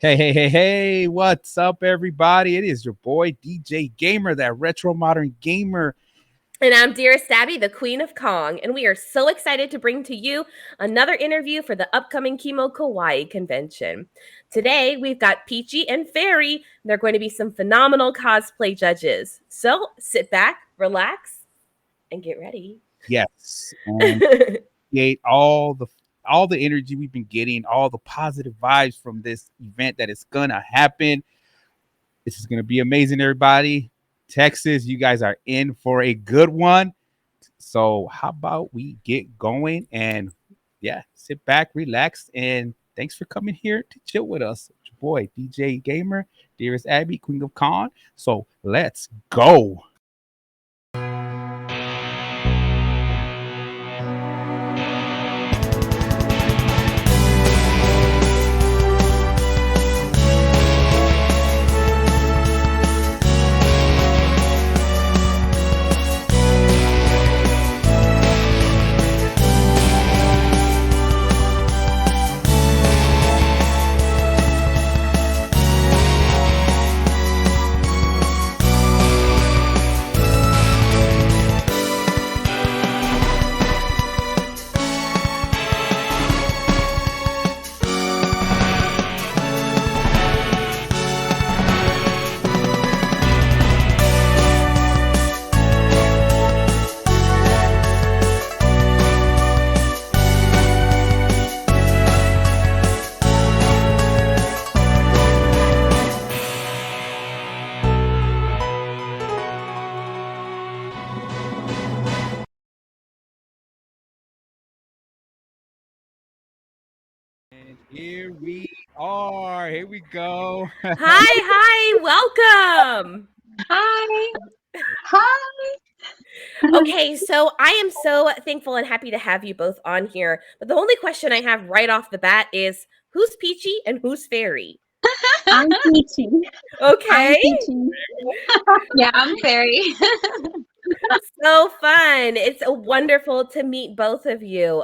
Hey, what's up, everybody? It is your boy, DJ Gamer, that retro modern gamer. And I'm Dearest Abby, the Queen of Kong, and we are so excited to bring to you another interview for the upcoming KimoKawaii convention. Today, we've got Peachy and Fairy. They're going to be some phenomenal cosplay judges. So sit back, relax, and get ready. Yes, and create all the energy we've been getting, all the positive vibes from this event that is gonna happen. This is gonna be amazing, everybody. Texas, you guys are in for a good one. So how about we get going and sit back, relax, and thanks for coming here to chill with us. It's your boy, DJ Gamer, Dearest Abby, Queen of Con. So let's go. And here we are. Here we go. Hi, welcome. Hi. Hi. Okay, so I am so thankful and happy to have you both on here. But the only question I have right off the bat is who's Peachy and who's Fairy? I'm Peachy. Okay. Yeah, I'm Fairy. So fun. It's wonderful to meet both of you.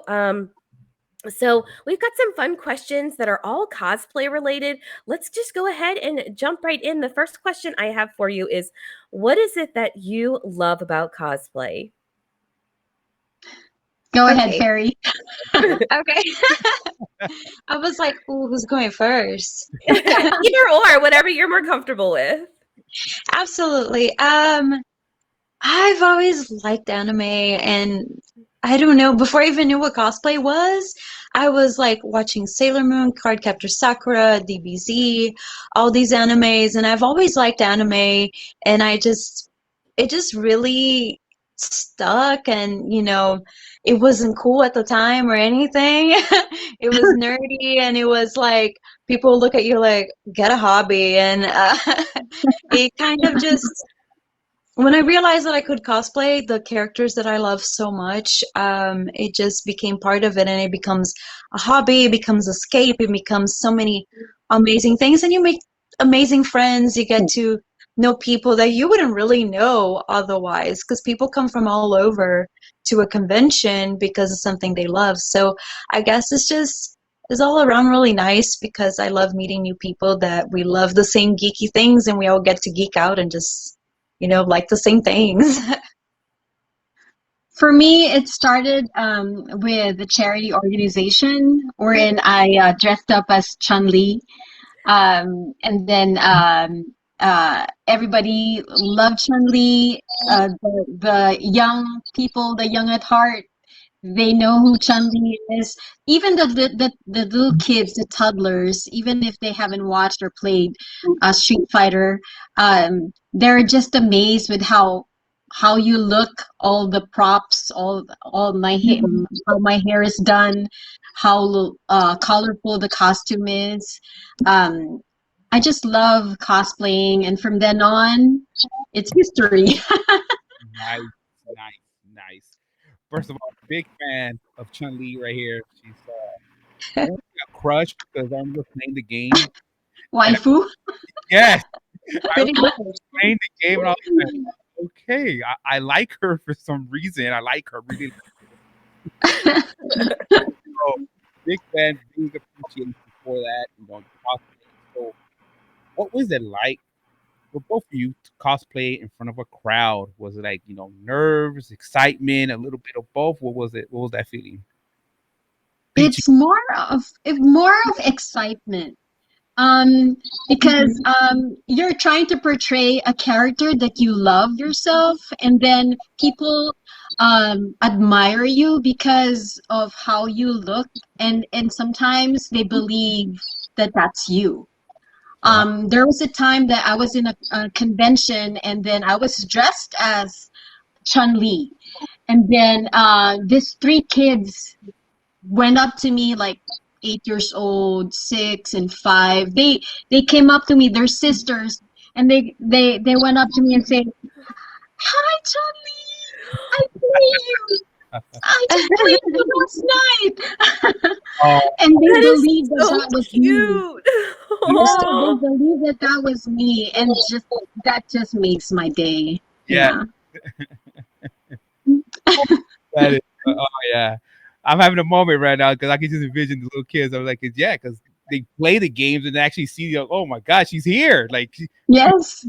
So we've got some fun questions that are all cosplay related. Let's just go ahead and jump right in. The first question I have for you is, what is it that you love about cosplay? Go ahead, Fairy. Okay. I was like, ooh, who's going first? Either or, whatever you're more comfortable with. Absolutely. I've always liked anime, and I don't know, before I even knew what cosplay was, I was like watching Sailor Moon, Cardcaptor Sakura, DBZ, all these animes, and I've always liked anime, and it just really stuck, and it wasn't cool at the time or anything. It was nerdy, and it was like people look at you like, get a hobby, and it kind of just when I realized that I could cosplay the characters that I love so much, it just became part of it, and it becomes a hobby, it becomes escape, it becomes so many amazing things, and you make amazing friends. You get to know people that you wouldn't really know otherwise, because people come from all over to a convention because of something they love. So I guess it's all around really nice, because I love meeting new people that we love the same geeky things, and we all get to geek out and just like the same things. For me, it started with a charity organization wherein I dressed up as Chun-Li. And then everybody loved Chun-Li. The young people, the young at heart, they know who Chun-Li is. Even the little kids, the toddlers, even if they haven't watched or played Street Fighter, they're just amazed with how you look, all the props, all my hair, how my hair is done, how colorful the costume is. I just love cosplaying, and from then on, it's history. Nice. First of all, big fan of Chun Li right here. She's I don't think a crush because I'm just playing the game. Waifu. Yes, I Pretty was much. playing the game and I was like, okay, I like her for some reason. I like her really. So, big fan, big appreciation for that. You know, So, what was it like for both of you to cosplay in front of a crowd? Was it like, nerves, excitement, a little bit of both? What was it? What was that feeling? Peachy. It's more of excitement. Um, because you're trying to portray a character that you love yourself, and then people admire you because of how you look, and sometimes they believe that that's you. Wow. There was a time that I was in a convention, and then I was dressed as Chun Li, and then these three kids went up to me, like 8 years old, 6 and 5. They came up to me, they're sisters, and they went up to me and say, "Hi, Charlie, I play you. I just played you last night." Oh, And they That is believed that so that was me. cute. Yeah, yeah. they Oh, believed that that was me, and just that just makes my day. Yeah, Yeah. that is. Oh, yeah. I'm having a moment right now because I can just envision the little kids. I'm like, yeah, because they play the games and actually see, oh my God, she's here. Like, Yes.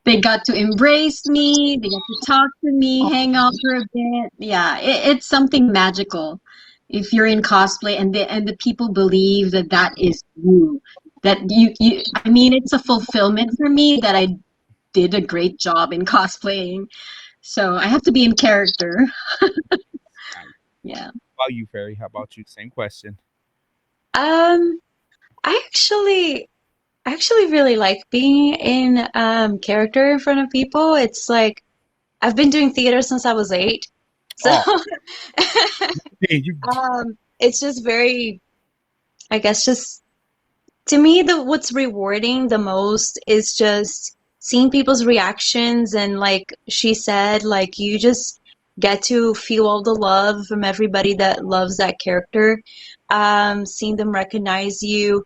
They got to embrace me, they got to talk to me, hang out for a bit. Yeah, it's something magical if you're in cosplay, and the people believe that that is you. That you I mean, it's a fulfillment for me that I did a great job in cosplaying. So I have to be in character. nice. Yeah. How about you, Fairy? How about you? Same question. Um, I actually really like being in character in front of people. It's like I've been doing theater since I was 8. So Oh, hey, you. it's just very, I guess, just to me, the what's rewarding the most is just seeing people's reactions, and like she said, like you just get to feel all the love from everybody that loves that character. Seeing them recognize you.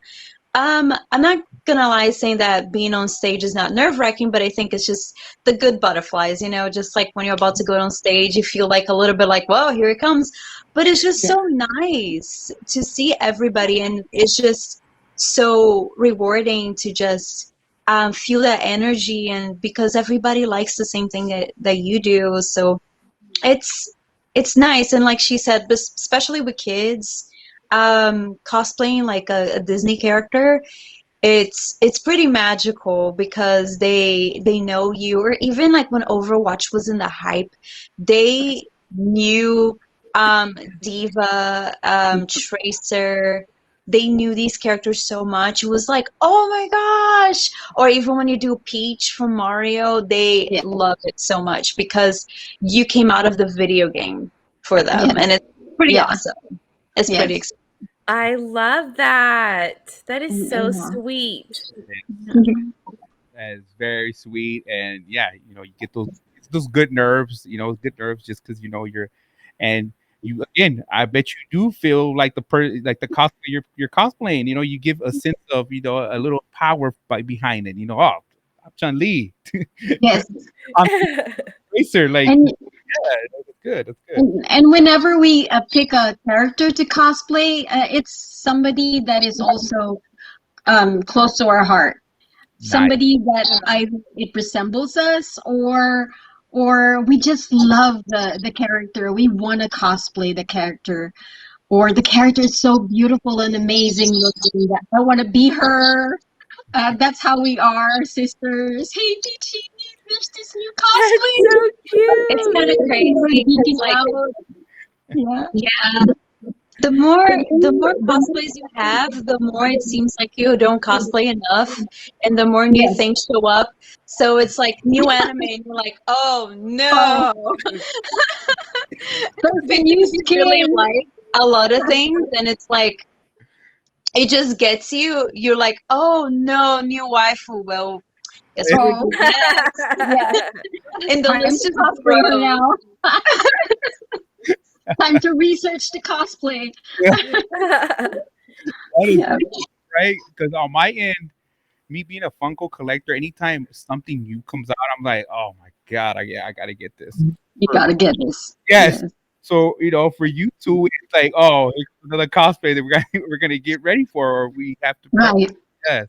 I'm not gonna lie saying that being on stage is not nerve-wracking, but I think it's just the good butterflies, just like when you're about to go on stage, you feel like a little bit like, whoa, here it comes. But it's just Yeah. so nice to see everybody, and it's just so rewarding to just feel that energy, and because everybody likes the same thing that you do, so it's it's nice. And like she said, especially with kids, cosplaying like a Disney character, it's pretty magical because they know you. Or even like when Overwatch was in the hype, they knew Diva, Tracer. They knew these characters so much. It was like, oh my gosh. Or even when you do Peach from Mario, they Yeah. love it so much because you came out of the video game for them, and Yes. it's pretty Yeah. awesome. It's pretty Yes. exciting. I love that. That is so Yeah. sweet. That is very sweet, and yeah, you get those good nerves, good nerves, just because and you again. I bet you do feel like like the cosplay you're cosplaying. You give a sense of a little power behind it. Oh, I'm Chun Li. Yes. I'm Racer. Like, And yeah, that's good. That's good. and whenever we pick a character to cosplay, it's somebody that is also close to our heart. Nice. Somebody that either it resembles us, or we just love the character. We want to cosplay the character, or the character is so beautiful and amazing looking that I want to be her. That's how we are, sisters. Hey, Peachy, there's this new That's cosplay. so It's cute. kind of We're crazy because geeking like out. Yeah. yeah, the more cosplays you have, the more it seems like you don't cosplay enough, and the more new Yes. things show up. So it's like new anime, and you're like, oh Oh, no, there's a because new you really skin. like a lot of things, and it's like it just gets you. You're like, oh no, new waifu. Well, guess what we're Oh, doing next? yeah. And the Time list to just cosplay her grows. now. Time to research the cosplay. Yeah, that is Yeah. right. Because on my end, me being a Funko collector, anytime something new comes out, I'm like, oh my God, I gotta get this. You Or, gotta get this. yes, Yes. So for you two, it's like, oh, it's another cosplay that we're gonna get ready for, or we have to prep. Right. Yes.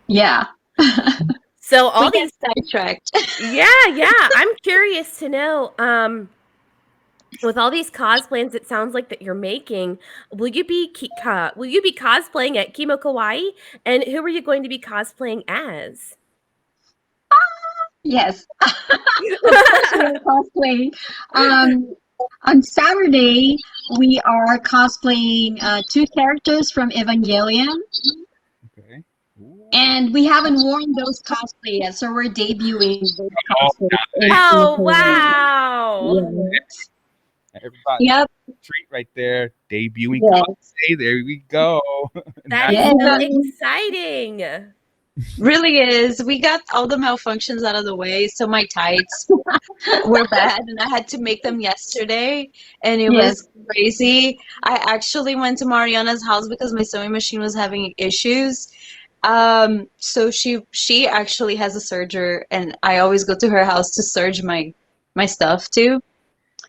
Yeah. So We all get these, sidetracked. yeah, I'm curious to know, with all these cosplays it sounds like that you're making, will you be cosplaying at KimoKawaii? And who are you going to be cosplaying as? Yes. Of course, we are cosplaying. On Saturday, we are cosplaying two characters from Evangelion, Okay. Ooh. and we haven't worn those cosplay yet, so we're debuting those Oh, cosplays in Oh, Hawaii. wow. Yes. everybody, Yep. treat right there. Debuting Yes. cosplay. There we go. That Nice. is Yes. so exciting. Really is. We got all the malfunctions out of the way, so my tights were bad, and I had to make them yesterday, and it Yes. was crazy. I actually went to Mariana's house because my sewing machine was having issues. So she actually has a serger, and I always go to her house to serge my stuff too.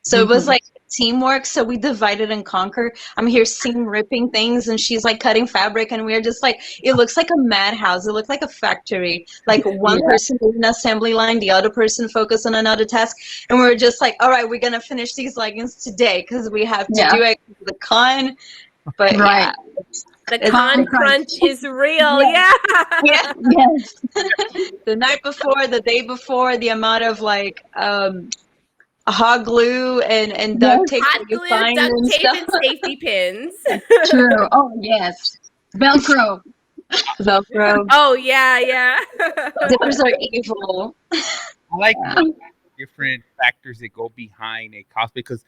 So it was Mhm. like teamwork. So we divided and conquer. I'm here seam ripping things, and she's like cutting fabric, and we're just like, it looks like a madhouse. It looked like a factory. Like one Yeah. person doing an assembly line, the other person focused on another task, and we're just like, all right, we're gonna finish these leggings today because we have to Yeah. do it for the con. But Right. yeah, The it's con Con crunch crunch. is real. Yes. Yeah. yeah. Yes. The night before, the day before, the amount of like hot glue and duct Yes. tape Hot that you glue, find duct and tape, stuff. and safety pins. True. Oh, yes. Velcro. Velcro. Oh, yeah, yeah. Zippers are evil. I like Yeah. different factors that go behind a cosplay because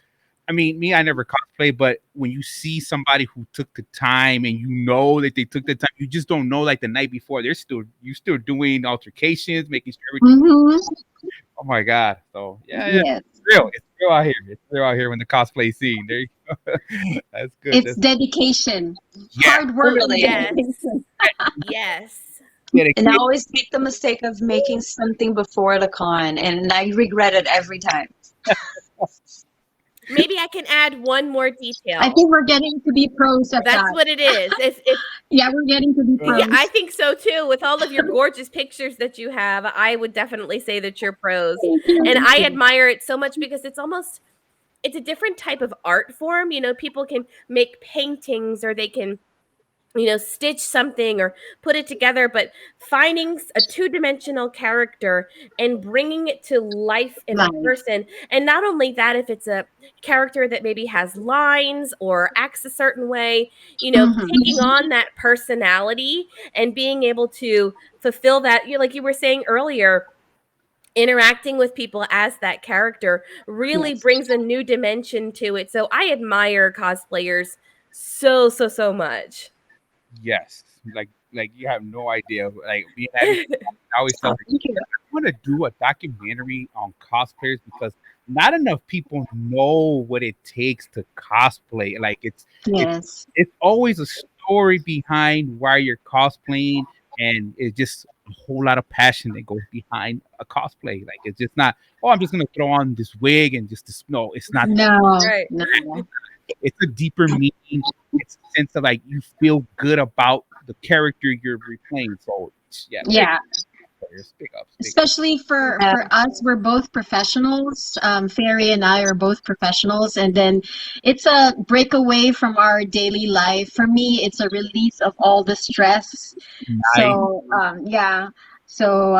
I mean, me, I never cosplay, but when you see somebody who took the time and you know that they took the time, you just don't know like the night before you still doing altercations, making sure everything. Mm-hmm. Oh my god! So yeah, Yes. it's real out here. It's real out here when the cosplay scene. There you go. That's good. It's That's dedication. yeah, Hard work and Really. Yes. dedication. Yes. And I dedication. always make the mistake of making something before the con, and I regret it every time. Maybe I can add one more I detail. think we're getting to be pros at That's that. what it is. If Yeah, we're getting to be Yeah, I pros. think so too. With all of your gorgeous pictures that you have, I would definitely say that you're pros. Thank you. And I admire it so much because it's a different type of art form. People can make paintings or they can stitch something or put it together, but finding a two-dimensional character and bringing it to life in a Live. person, and not only that, if it's a character that maybe has lines or acts a certain way, taking Mm-hmm. on that personality and being able to fulfill that, like you were saying earlier, interacting with people as that character really Yes. brings a new dimension to it. So I admire cosplayers so, so, so much. Yes, like you have no idea. Like me and Abby, I always tell Oh, her, thank you. I want to do a documentary on cosplayers because not enough people know what it takes to cosplay. Like it's Yes. it's always a story behind why you're cosplaying, and it's just a whole lot of passion that goes behind a cosplay. Like it's just not, oh, I'm just gonna throw on this wig and just this. No, it's not. No. Right. No. It's a deeper meaning. It's a sense of like you feel good about the character you're replaying. So yeah, Yeah. big ups, big ups. Especially for Yeah. us, we're both professionals. Fairy and I are both professionals, and then it's a breakaway from our daily life. For me, it's a release of all the stress. Nice. So yeah. So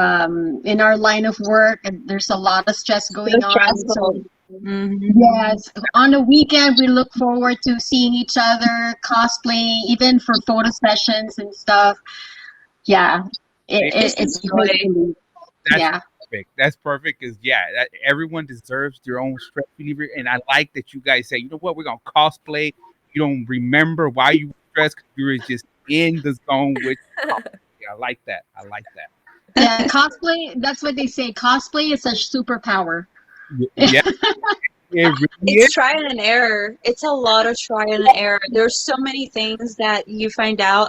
in our line of work, there's a lot of stress So going on. So stressful. Mhm. yes, on the weekend we look forward to seeing each other, cosplaying, even for photo sessions and stuff. Yeah, Just it's a great enjoy. relief. That's Yeah. perfect. That's perfect. Because yeah, everyone deserves their own stress reliever, and I like that you guys say, you know what, we're gonna cosplay. You don't remember why you were stressed because you were just in the zone with. Yeah, I like that. I like that. Yeah, cosplay, that's what they say. Cosplay is a superpower. Yeah, it really It's is. trial and error. It's a lot of trial and error. There's so many things that you find out.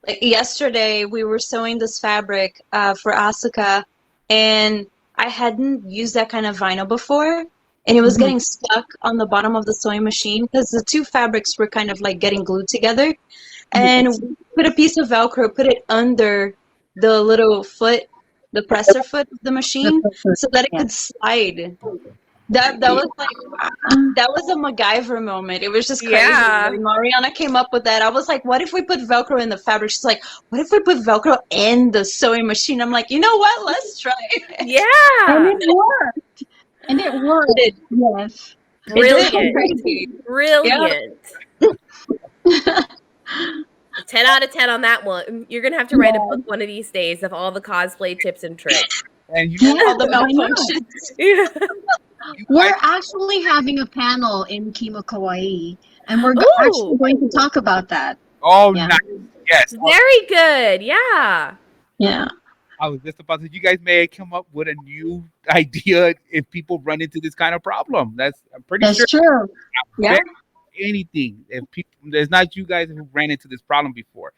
Like yesterday we were sewing this fabric for Asuka, and I hadn't used that kind of vinyl before. and it was Mhm. getting stuck on the bottom of the sewing machine because the two fabrics were kind of like getting glued together. And Yes. we put a piece of Velcro, put it under the little foot, the presser foot of the The machine, first, so that it yeah. could slide. That was like that was a MacGyver moment. It was just crazy. Yeah. When Mariana came up with that, I was like, "What if we put Velcro in the fabric?" She's like, "What if we put Velcro in the sewing machine?" I'm like, "You know what? Let's try it." And Yeah. it worked. And it worked. It Yes. it did look Brilliant. crazy. Yeah. Brilliant. 10 out of 10 on that one. You're going to have to write a book Yeah. one of these days of all the cosplay tips and tricks. And you know Yeah, All the why not? malfunctions. Yeah. you We're guys, actually having a panel in KimoKawaii, and we're actually Ooh, going to talk about that. oh Yeah. nice. Yes. very good. Yeah. Yeah. I was just about to say, you guys may come up with a new idea if people run into this kind of problem. I'm pretty That's sure true. Yeah. anything. If people, there's not you guys who ran into this problem before.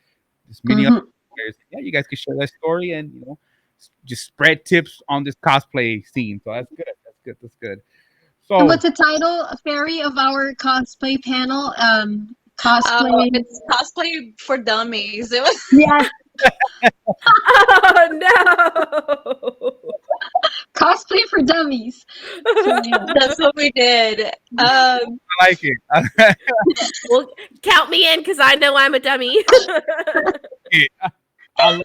There's many other Hmm. players. Yeah, you guys could share that story and just spread tips on this cosplay scene. So that's good. That's good. That's good. And So what's the title, Fairy, of our cosplay panel? Oh, Cosplay. it's cosplay for dummies. It was Yes, Oh, no. cosplay for dummies. So yeah. that's what we did. I like it. I like Well, count me in because I know I'm a dummy. it. I love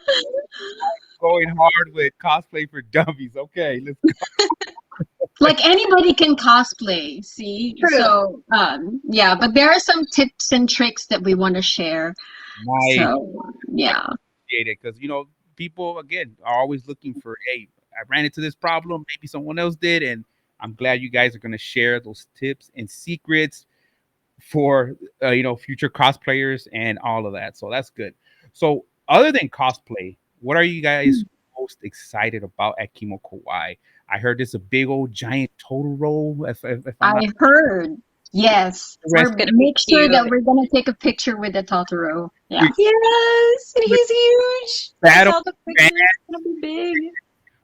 going hard with cosplay for dummies. Okay, let's go. Like anybody can cosplay, see? True. So yeah, but there are some tips and tricks that we want to share. Nice. So yeah. Appreciate it because people again are always looking for, hey, I ran into this problem, maybe someone else did, and I'm glad you guys are going to share those tips and secrets for future cosplayers and all of that. So that's good. So other than cosplay, what are you guys most excited about at Kimo Kawaii? I heard it's a big old giant Totoro. If I'm not I heard. Yes. Rest- We're gonna be make sure that cute. we're gonna take a picture with the Totoro. Yeah. Yes, and he's huge. I Battle saw the pictures. It's gonna be big.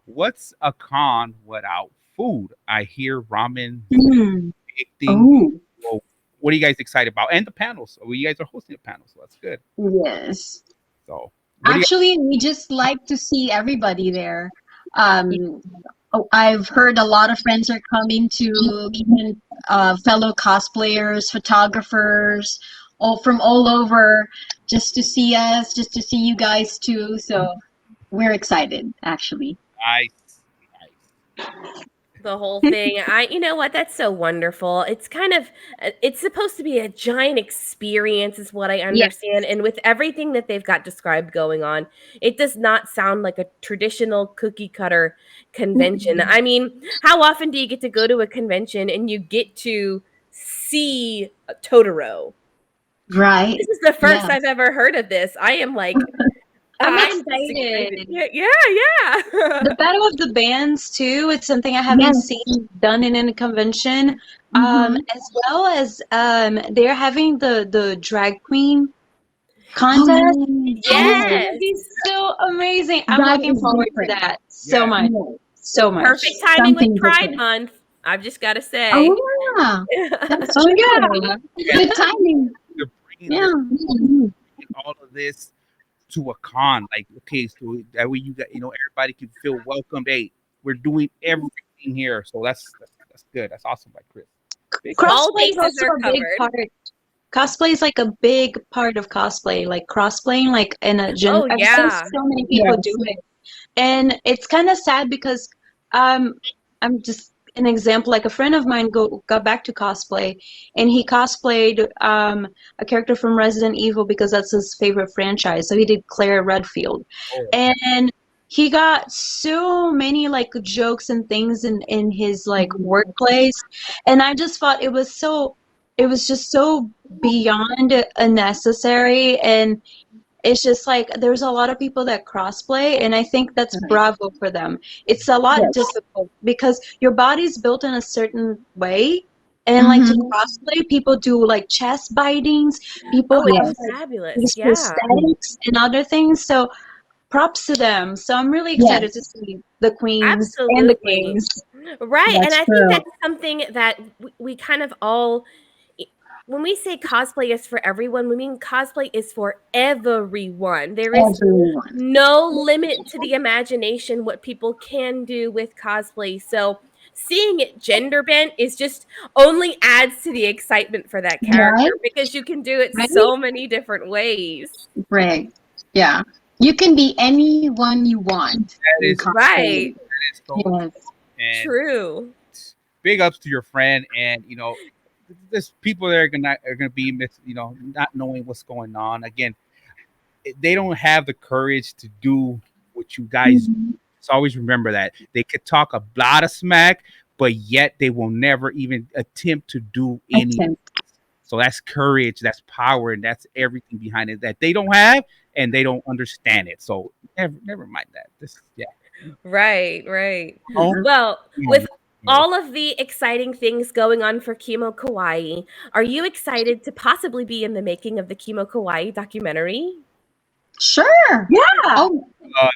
what's a con without food? I hear ramen Mm. big thing. Oh, Well, what are you guys excited about? And the panels. Well, you guys are hosting a panel, so that's good. yes. So what do you Actually, we just like to see everybody there. I've heard a lot of friends are coming to, even fellow cosplayers, photographers, all from all over, just to see us, just to see you guys too. So we're excited, actually. guys? The whole thing. You know what? That's so wonderful. It's kind of, it's supposed to be a giant experience, is what I understand. And with everything that they've got described going on, it does not sound like a traditional cookie cutter convention. I mean, how often do you get to go to a convention and you get to see a Totoro? Right. This is the first Yes. I've ever heard of this. I am like, I'm I'm just excited. Yeah, yeah. The Battle of the Bands too. It's something I haven't Yes. seen done in a convention. Mhm. As well as they're having the drag queen contest. Oh, And it's Yes. gonna be so amazing. I'm That looking is forward different. to that so Yeah. much. yes. So much. Perfect timing with Something Pride different. Month. I've just got to say. Oh yeah, that's Oh true. yeah. Good timing. They're bringing Yeah. all of this to a con. Like, okay, so that way you got everybody can feel welcomed. Hey, we're doing everything here, so that's good. That's awesome, by Chris. Big All Crossplay is bases also are a big covered. part. Cosplay is like a big part of cosplay, like crossplaying, like in a gen. Oh, I've yeah. seen so many people Yes. do it, and it's kind of sad because I'm just an example. Like a friend of mine got back to cosplay, and he cosplayed a character from Resident Evil because that's his favorite franchise. So he did Claire Redfield, Oh, and he got so many like jokes and things in his like workplace, and I just thought it was just so beyond unnecessary. And it's just like there's a lot of people that crossplay, and I think that's Right. bravo for them. It's a lot Yes. difficult because your body's built in a certain way, and like to Mhm. crossplay, people do like chest bitings, people Oh, have it's like fabulous. these Yeah. prosthetics and other things. So props to them. So I'm really excited to Yes, see the queens and the Absolutely. kings. Right. And that's I think true. that's something that we kind of all, when we say cosplay is for everyone, we mean cosplay is for everyone. There is Everyone. no limit to the imagination what people can do with cosplay. So seeing it gender bent is just only adds to the excitement for that Right? character because you can do it Right? so many different ways. Right. Yeah. You can be anyone you want That in is cosplay. Right. that is so Yes. and True. big ups to your friend and there's people that are gonna be not knowing what's going on again. They don't have the courage to do what you guys. Mhm. So always remember that they could talk a lot of smack, but yet they will never even attempt to do any. Attempt. So that's courage, that's power, and that's everything behind it that they don't have and they don't understand it. So never mind that. This yeah. Right, right. Oh, Well, yeah, with all of the exciting things going on for KimoKawaii, are you excited to possibly be in the making of the KimoKawaii documentary? Sure. Yeah. Oh,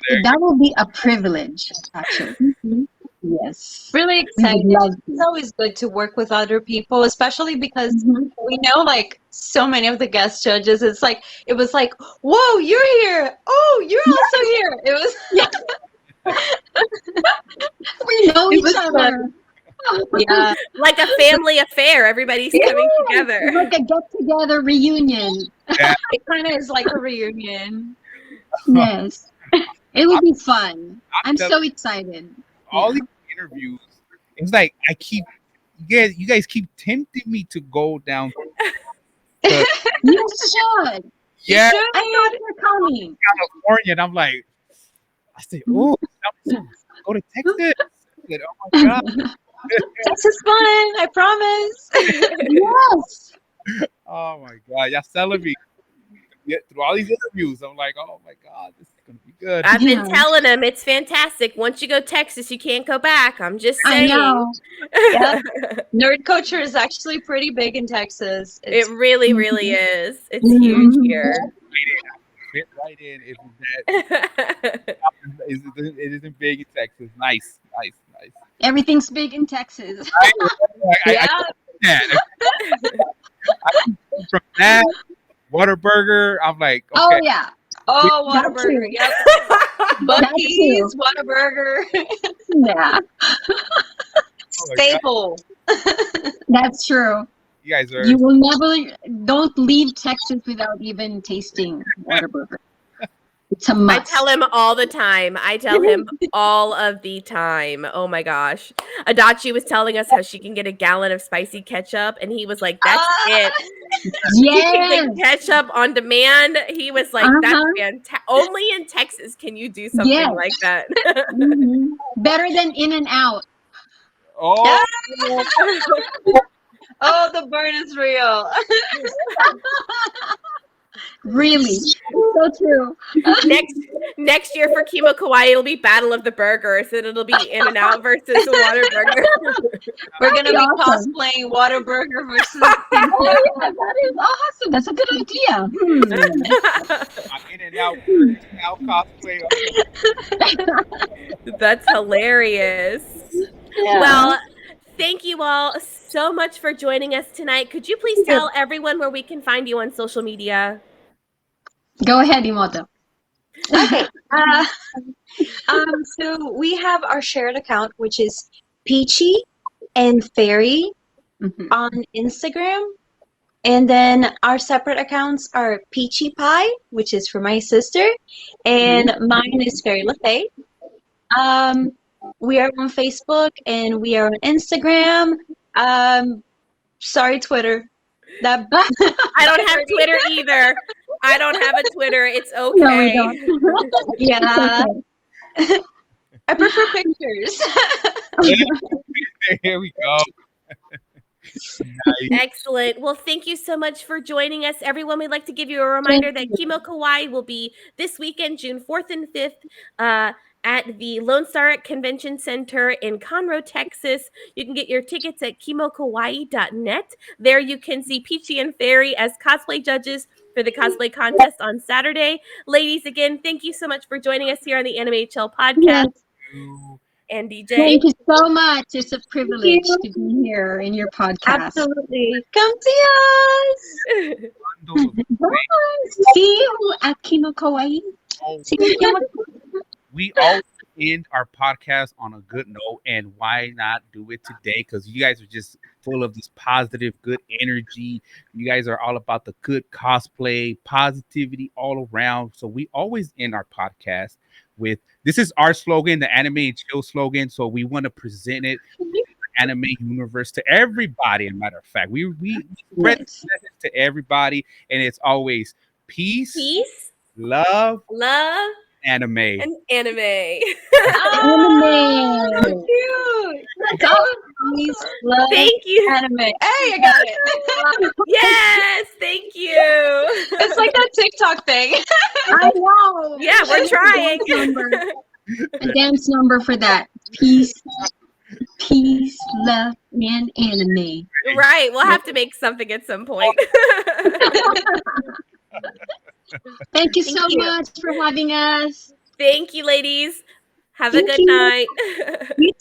there you that will be a privilege, actually. Mhm. Yes. Really We would excited. love It's to. always good to work with other people, especially because Mhm. we know like so many of the guest judges. It's like it was like, whoa, you're here. Oh, you're also here. It was Yeah, we know it each was fun. other. Yeah. Like a family affair, everybody's Yeah. coming It's together. like a get-together reunion. go. It kind of is like a reunion. Yeah. Yes. It will be fun. I'm I'm telling so excited. all Yeah. these interviews. It's like I keep you guys keep tempting me to go down to You should. You yeah should. I thought you were coming. California, and I'm like, I said, oh, go to Texas. I said, oh my god, Texas fun, I promise. Yes. oh my god, y'all selling me. Yeah, through all these interviews, I'm like, oh my god, this is gonna be good. I've been Yeah. telling them it's fantastic. Once you go Texas, you can't go back. I'm just I saying. know. Yeah. Nerd culture is actually pretty big in Texas. It It's really, really Mhm. is. It's huge Mhm. here. Fit right in. If that it isn't big in Texas. Nice, nice, nice. Everything's big in Texas. I yeah. that. From that Whataburger, I'm like, Oh okay, yeah, Oh, that Whataburger. too. Yep. That too. Buc-ee's, Whataburger. Yeah, oh my god, Staple. that's true. you guys are. You will never don't leave Texas without even tasting Whataburger. It's a I must. tell him all the time. I tell him all of the time. Oh my gosh. Adachi was telling us how she can get a gallon of spicy ketchup, and he was like, that's Ah, it. She can Yes. get ketchup on demand. He was like, that's Uh-huh. fantastic. Only in Texas can you do something Yes. like that. Mhm. Better than In and Out. Oh, oh, the burn is real. Really, so true. next year for KimoKawaii, it'll be Battle of the Burgers, and it'll be In and Out versus Whataburger. We're gonna That'd be be awesome. cosplaying Whataburger versus Oh yeah, that is awesome. That's a good idea. I'm in and out cosplay. That's hilarious. Yeah. Well, thank you all so much for joining us tonight. Could you please tell everyone where we can find you on social media? Go ahead, Imoto. Okay. So we have our shared account, which is Peachy and Fairy Mhm. on Instagram. And then our separate accounts are Peachy Pie, which is for my sister, and mine is Fairy LaFay. We are on Facebook and we are on Instagram. Sorry, Twitter. That I don't have Twitter either. I don't have a Twitter. It's No, we okay. don't. yeah, It's okay. I prefer pictures. Here we go. Nice. Excellent. Well, thank you so much for joining us, everyone. We'd like to give you a reminder that KimoKawaii will be this weekend, June 4th and 5th, at the Lone Star Convention Center in Conroe, Texas. You can get your tickets at kimokawaii.net. There you can see Peachy and Fairy as cosplay judges for the cosplay contest on Saturday. Ladies, again, thank you so much for joining us here on the Anime&Chill podcast. Yes, And DJ, Thank you so much. It's a thank privilege you. to be here in your podcast. Absolutely. Come see us. Bundle of Bye. See you at KimoKawaii. all See you at KimoKawaii. we always end our podcast on a good note, and why not do it today? Because you guys are just full of this positive, good energy. You guys are all about the good cosplay, positivity all around. So we always end our podcast with this is our slogan, the anime and chill slogan. So we want to present it anime universe to everybody. As a matter of fact, we spread Yes. the message to everybody, and it's always peace, peace, love, love, anime. and anime. Oh, Anime. cute. That's all. Peace, love, Thank you. anime. Hey, I got it. Yes, thank you. It's like that TikTok thing. I know. Yeah, we're trying. A dance number for that. Peace, love, and anime. Right, we'll have to make something at some point. Thank you so Thank you. much for having us. Thank you, ladies. Have a Thank good you. night. You too.